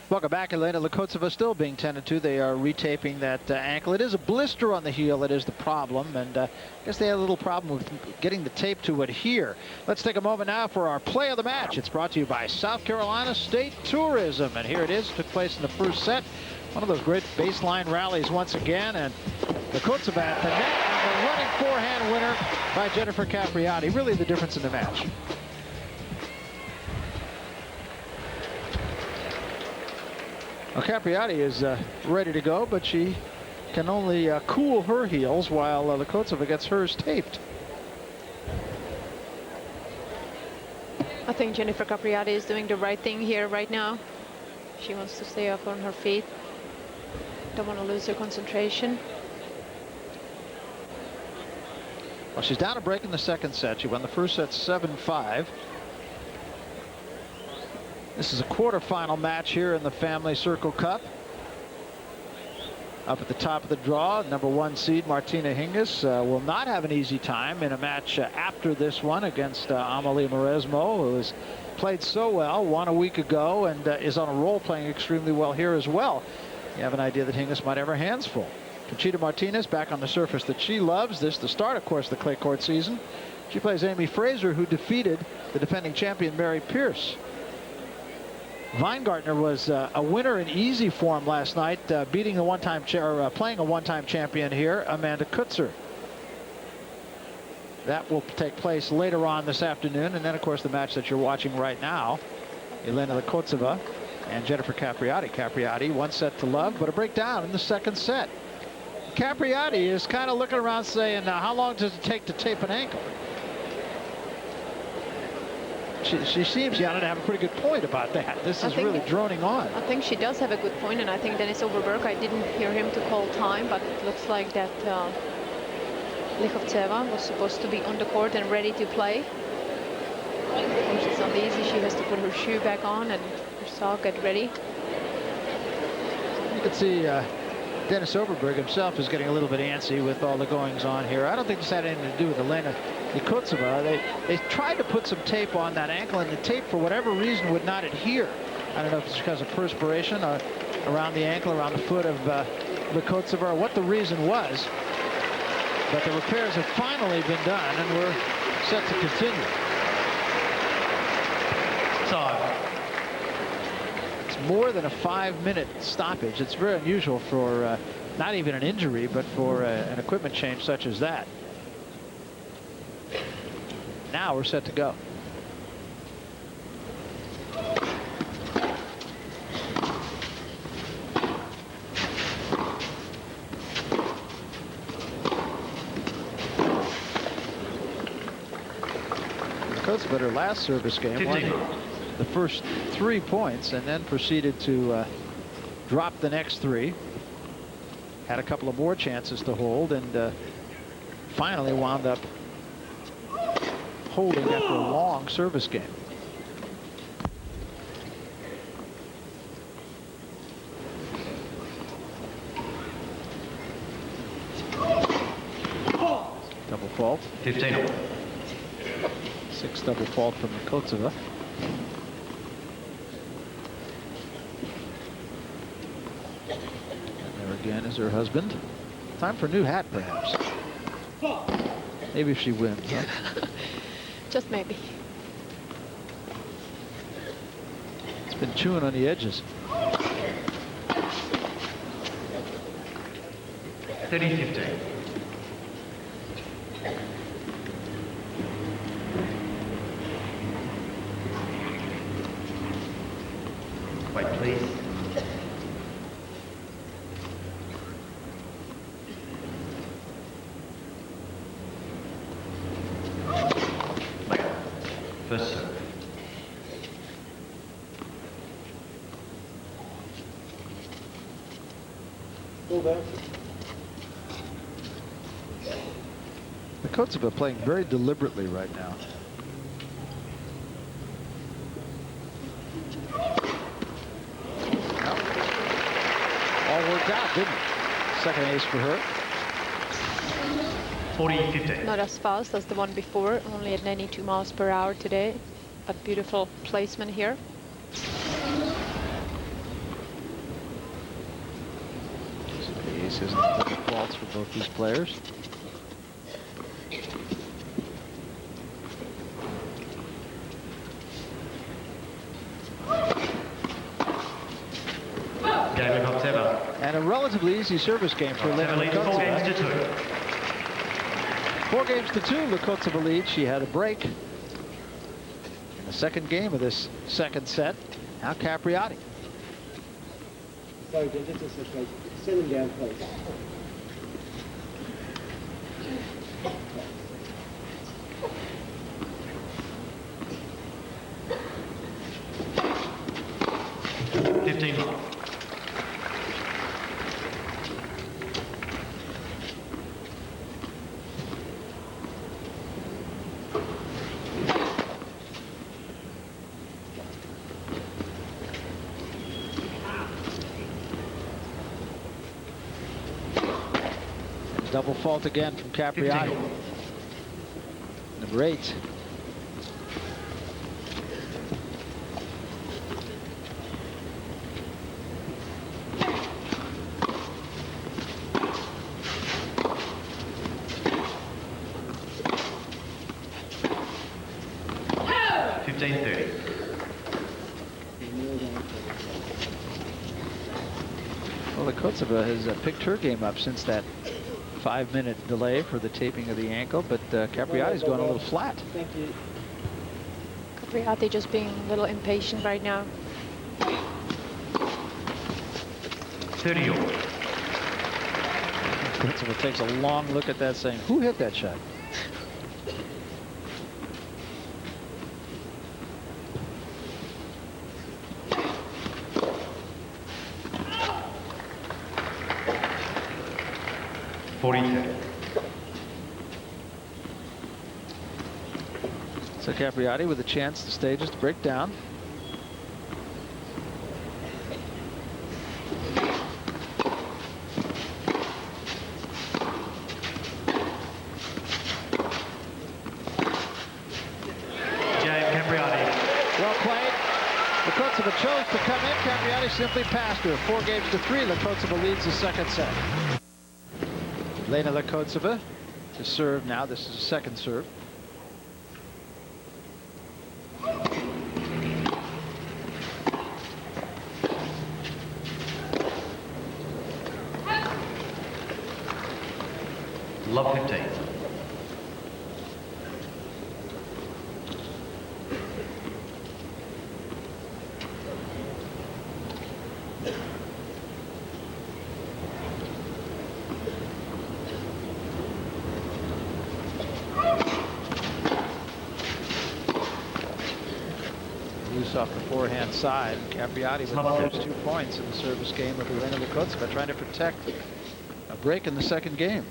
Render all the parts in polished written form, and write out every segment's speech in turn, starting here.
Welcome back. Elena Lakotseva still being tended to. They are retaping that ankle. It is a blister on the heel that is the problem, and I guess they had a little problem with getting the tape to adhere. Let's take a moment now for our play of the match. It's brought to you by South Carolina State Tourism, and here it is. It took place in the first set. One of those great baseline rallies once again, and Lakotseva at the net, and the running forehand winner by Jennifer Capriati. Really the difference in the match. Well, Capriati is ready to go, but she can only cool her heels while Lakotseva gets hers taped. I think Jennifer Capriati is doing the right thing here right now. She wants to stay up on her feet. Don't want to lose her concentration. Well, she's down a break in the second set. She won the first set 7-5. This is a quarterfinal match here in the Family Circle Cup. Up at the top of the draw, #1 seed Martina Hingis will not have an easy time in a match after this one against Amalie Mauresmo, who has played so well, won a week ago, and is on a roll, playing extremely well here as well. You have an idea that Hingis might have her hands full. Conchita Martinez back on the surface that she loves. This to start, of course, the clay court season. She plays Amy Fraser, who defeated the defending champion Mary Pierce. Weingartner was a winner in easy form last night, beating the playing a one-time champion here, Amanda Kutzer. That will take place later on this afternoon, and then of course the match that you're watching right now, Elena Lakotseva and Jennifer Capriati. Capriati 1-0 but a breakdown in the second set. Capriati is kind of looking around saying, how long does it take to tape an ankle? She seems, Jana, to have a pretty good point about that. This is really droning on. I think she does have a good point, and I think Dennis Overberg, I didn't hear him to call time, but it looks like that Lakotseva was supposed to be on the court and ready to play. When she's not easy, she has to put her shoe back on and her sock, get ready. You can see Dennis Overberg himself is getting a little bit antsy with all the goings on here. I don't think this had anything to do with Elena Lakotseva. They tried to put some tape on that ankle, and the tape, for whatever reason, would not adhere. I don't know if it's because of perspiration around the ankle, around the foot of Lakotseva, or what the reason was. But the repairs have finally been done, and we're set to continue. It's more than a 5-minute stoppage. It's very unusual for not even an injury, but for an equipment change such as that. Now we're set to go. Lakotseva, her last service game, won the first 3 points and then proceeded to drop the next 3. Had a couple of more chances to hold, and finally wound up holding after a long service game. Double fault. 15. 6 double fault from Lakotseva. And there again is her husband. Time for a new hat, perhaps. Maybe if she wins, huh? Just maybe. It's been chewing on the edges. 30-15. Wait, please. First serve. Lakotseva playing very deliberately right now. All worked out, didn't it? Second ace for her. 40-15. Not as fast as the one before, only at 92 miles per hour today. A beautiful placement here. ace isn't the faults for both these players. Game of October. And a relatively easy service game for Elena October leads 4 games Lekotseva. to 2. 4 games to 2, Lekotseva leads. She had a break in the second game of this second set. Now Capriati. Sorry, just a second. Send him down, please. Double fault again from Capriati. 15. Number 8. Well, Lekotseva has picked her game up since that 5-minute delay for the taping of the ankle, but Capriati's going a little flat. Thank you. Capriati just being a little impatient right now. 30 all. Lekotseva takes a long look at that saying, who hit that shot? So Capriati with a chance the stages to break down. Well played. Lekotseva chose to come in. Capriati simply passed her. 4 games to 3. Lekotseva leads the second set. Lena Lekotseva to serve now. This is a second serve. Love 15. Loose off the forehand side. Capriati with the first 2 points in the service game of Elena Lekotseva, trying to protect a break in the second game.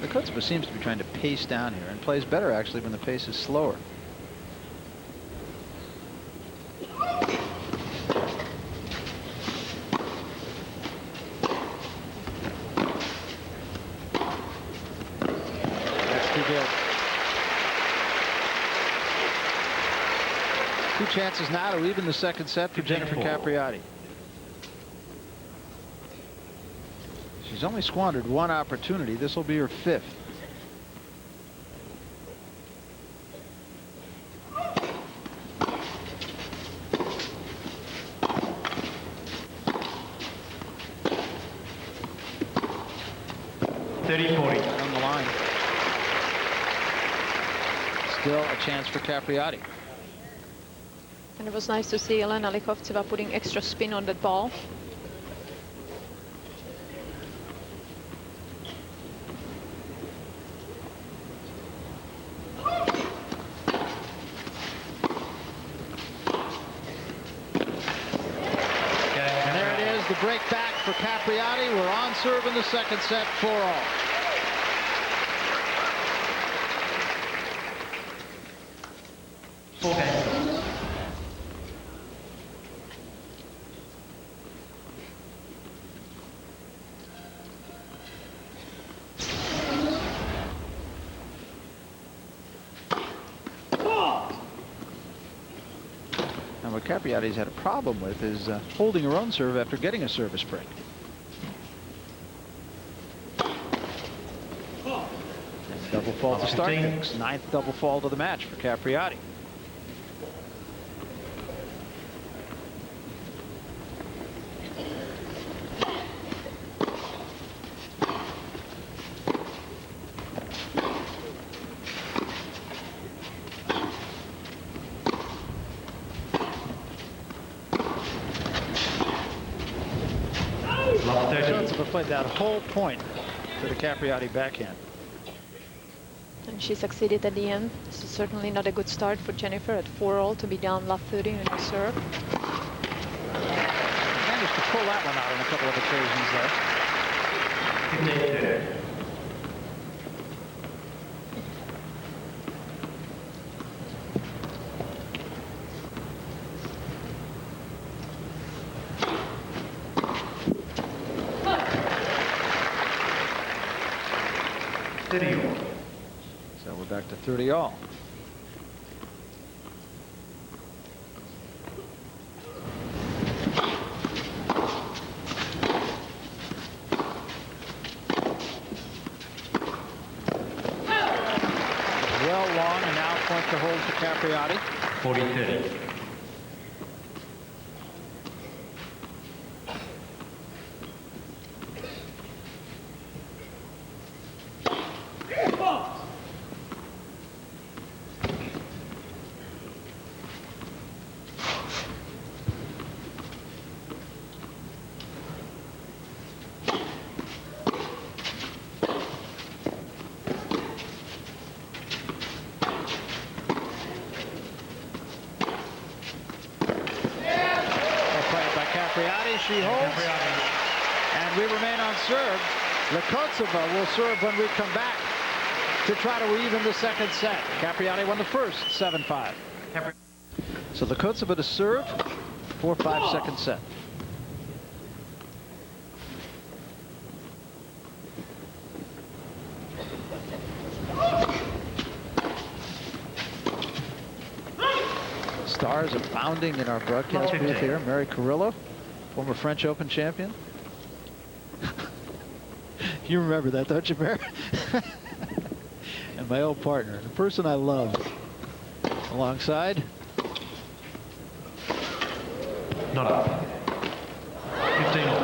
Lekotseva seems to be trying to pace down here and plays better actually when the pace is slower. That's too good. 2 chances now to even the second set for Jennifer Capriati. She's only squandered 1 opportunity. This will be her 5th. On the line. Still a chance for Capriati. And it was nice to see Elena Lekotseva putting extra spin on that ball. break back for Capriati. We're on serve in the second set, 4-all. Four games. And what Capriati's had a problem with is holding her own serve after getting a service break. And double fault to start things. 9th double fault of the match for Capriati. Played that whole point to the Capriati backhand. And she succeeded at the end. This is certainly not a good start for Jennifer at 4-all to be down love 30 in her serve. Managed to pull that one out on a couple of occasions there. 15-30. So we're back to 30-all. Well long, and now point to hold for Capriati. 40-30. She holds, and we remain on serve. Lekotsova will serve when we come back to try to even the second set. Capriati won the first, 7-5. So Lekotsova to serve, 4-5 second set. Stars abounding in our broadcast booth here. Mary Carrillo, former French Open champion. You remember that, don't you, Mary? And my old partner, the person I love, alongside. Not up. 15 all.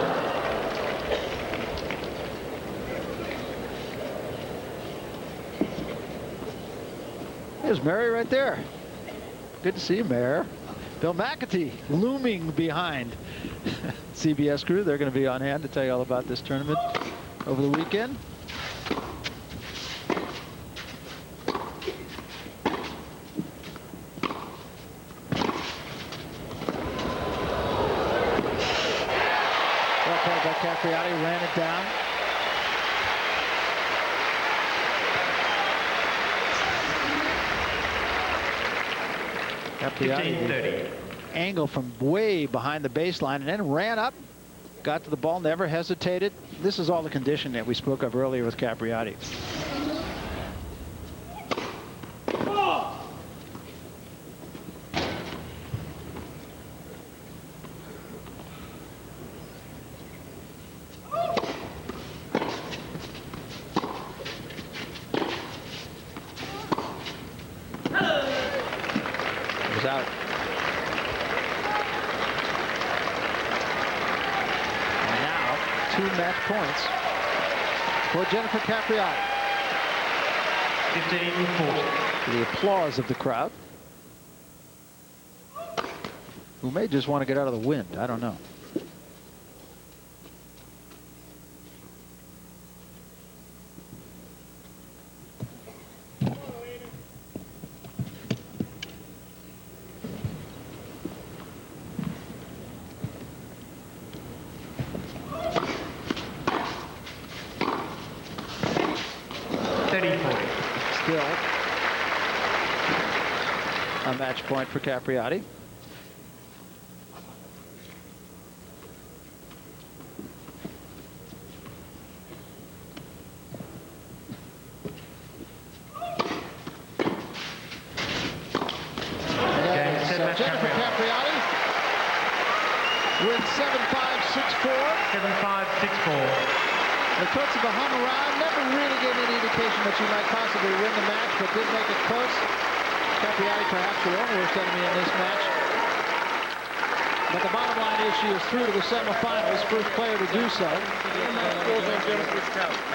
There's Mary right there. Good to see you, Mayor. Bill McAtee looming behind. CBS crew, they're going to be on hand to tell you all about this tournament over the weekend. Well played by Capriati, ran it down. Capriati 15-30. Angle from way behind the baseline and then ran up, got to the ball, never hesitated. This is all the condition that we spoke of earlier with Capriati. It was out. Two match points for Jennifer Capriati. 15-40. The applause of the crowd, who may just want to get out of the wind. I don't know. still. A match point for Capriati. Jennifer Capriati wins 7-5, 6-4. 7-5, 6-4. Kotsova hung around, never really gave any indication that she might possibly win the match, but did make it close. Capriati perhaps her own worst enemy in this match. But the bottom line is she is through to the semifinals, first player to do so.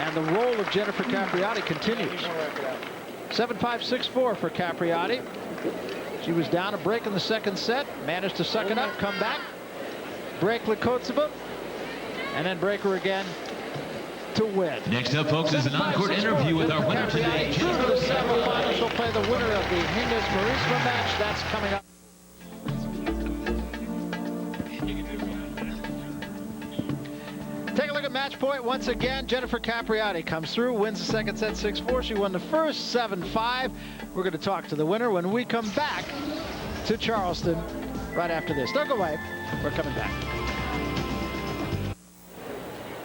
And the role of Jennifer Capriati continues. 7-5, 6-4 for Capriati. She was down a break in the second set, managed to suck it up, come back, break Kotsova, and then break her again to win. Next up, folks, is an on-court interview with our winner today. Through to the semifinals, she'll play the winner of the Hingis-Marisma match. That's coming up. Take a look at match point once again. Jennifer Capriati comes through, wins the second set 6-4. She won the first 7-5. We're going to talk to the winner when we come back to Charleston right after this. Don't go away. We're coming back.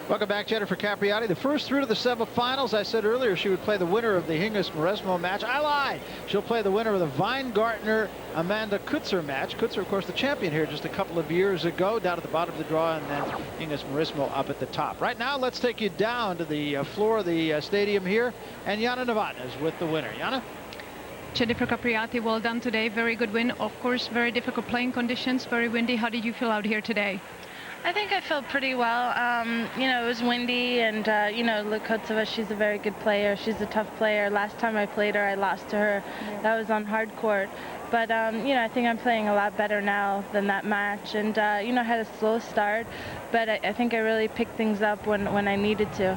Welcome back, Jennifer Capriati. The first through to the semifinals. I said earlier she would play the winner of the Hingis-Marisma match. I lied. She'll play the winner of the Weingartner-Amanda Kutzer match. Kutzer, of course, the champion here just a couple of years ago, down at the bottom of the draw, and then Hingis-Marisma up at the top. Right now, let's take you down to the floor of the stadium here, and Jana Novotna is with the winner. Jana? Jennifer Capriati, well done today. Very good win. Of course, very difficult playing conditions, very windy. How did you feel out here today? I think I felt pretty well. You know, it was windy, and you know, Kotsova, she's a very good player. She's a tough player. Last time I played her, I lost to her. Yeah. That was on hard court. But you know, I think I'm playing a lot better now than that match. And you know, I had a slow start, but I think I really picked things up when I needed to.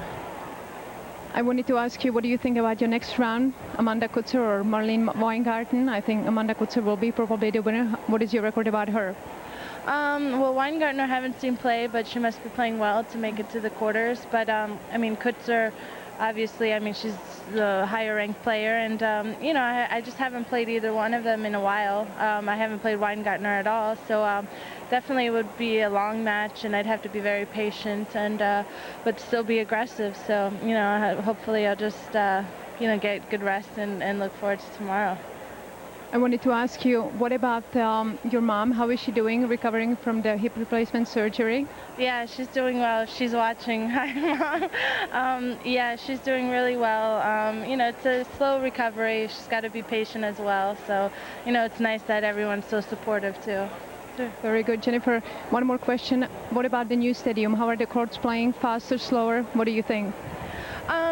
I wanted to ask you, what do you think about your next round, Amanda Kutzer or Marlene Weingarten? I think Amanda Kutzer will be probably the winner. What is your record about her? Well, Weingartner I haven't seen play, but she must be playing well to make it to the quarters. But I mean, Kutzer, obviously, I mean, she's the higher ranked player, and you know, I just haven't played either one of them in a while. I haven't played Weingartner at all, so definitely it would be a long match, and I'd have to be very patient and but still be aggressive. So you know, hopefully I'll just you know, get good rest and look forward to tomorrow. I wanted to ask you, what about your mom? How is she doing, recovering from the hip replacement surgery? Yeah, she's doing well. She's watching. Hi, Mom. Yeah, she's doing really well. You know, it's a slow recovery. She's got to be patient as well. So, you know, it's nice that everyone's so supportive, too. Very good. Jennifer, one more question. What about the new stadium? How are the courts playing? Faster, slower? What do you think?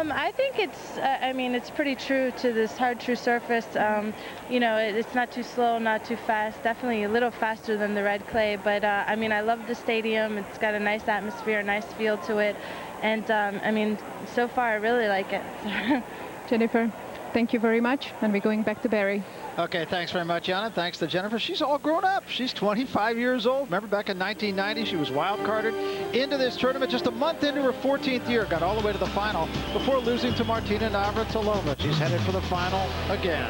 I think it's, I mean, it's pretty true to this hard, true surface. You know, it's not too slow, not too fast, definitely a little faster than the red clay. But, I mean, I love the stadium. It's got a nice atmosphere, a nice feel to it. And, I mean, so far, I really like it. Jennifer, thank you very much. And we're going back to Barry. Okay, thanks very much, Jana. Thanks to Jennifer. She's all grown up. She's 25 years old. Remember back in 1990, she was wild-carded into this tournament just a month into her 14th year. Got all the way to the final before losing to Martina Navratilova. She's headed for the final again.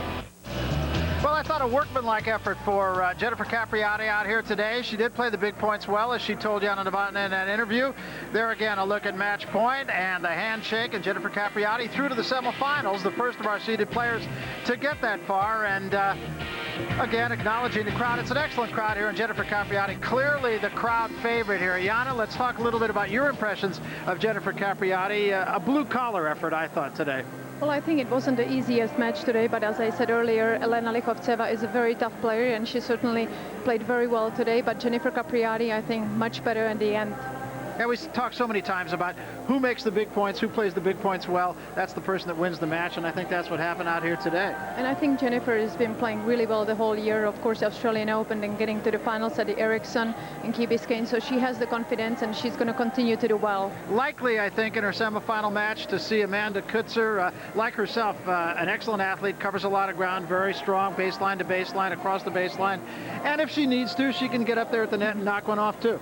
Well, I thought a workmanlike effort for Jennifer Capriati out here today. She did play the big points well, as she told Jana Novotna in that interview. There again, a look at match point and the handshake, and Jennifer Capriati through to the semifinals, the first of our seeded players to get that far. And again, acknowledging the crowd. It's an excellent crowd here, and Jennifer Capriati, clearly the crowd favorite here. Jana, let's talk a little bit about your impressions of Jennifer Capriati. A blue-collar effort, I thought, today. Well, I think it wasn't the easiest match today, but as I said earlier, Elena Likovtseva is a very tough player, and she certainly played very well today. But Jennifer Capriati, I think, much better in the end. Yeah, we talk so many times about who makes the big points, who plays the big points well. That's the person that wins the match, and I think that's what happened out here today. And I think Jennifer has been playing really well the whole year. Of course, Australian Open and getting to the finals at the Ericsson and Key Biscayne. So she has the confidence, and she's going to continue to do well. Likely, I think, in her semifinal match to see Amanda Kutzer, like herself, an excellent athlete, covers a lot of ground, very strong, baseline to baseline, across the baseline. And if she needs to, she can get up there at the net and knock one off, too.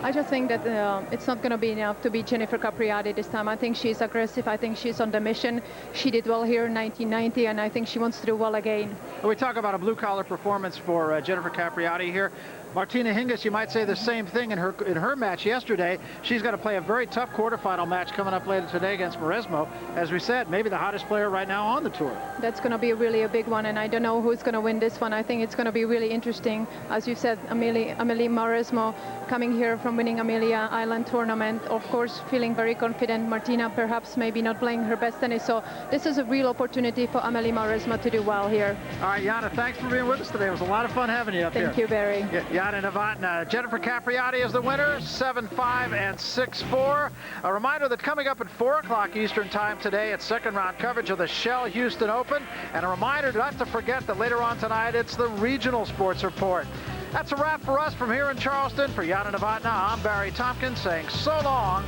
I just think that it's not going to be enough to beat Jennifer Capriati this time. I think she's aggressive. I think she's on the mission. She did well here in 1990, and I think she wants to do well again. We talk about a blue-collar performance for Jennifer Capriati here. Martina Hingis, you might say the same thing in her match yesterday. She's going to play a very tough quarterfinal match coming up later today against Mauresmo. As we said, maybe the hottest player right now on the tour. That's going to be really a big one, and I don't know who's going to win this one. I think it's going to be really interesting. As you said, Amelie Mauresmo coming here from winning Amelia Island tournament, of course feeling very confident. Martina perhaps maybe not playing her best tennis, so this is a real opportunity for Amelie Mauresmo to do well here. All right, Jana, thanks for being with us today. It was a lot of fun having you up here. Thank you, Barry. Jana Novotna. Jennifer Capriati is the winner, 7-5 and 6-4. A reminder that coming up at 4 o'clock Eastern time today, it's second round coverage of the Shell Houston Open. And a reminder not to forget that later on tonight, it's the Regional Sports Report. That's a wrap for us from here in Charleston. For Jana Novotna, I'm Barry Tompkins saying so long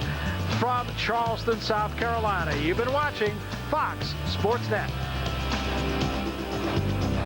from Charleston, South Carolina. You've been watching Fox Sports Net.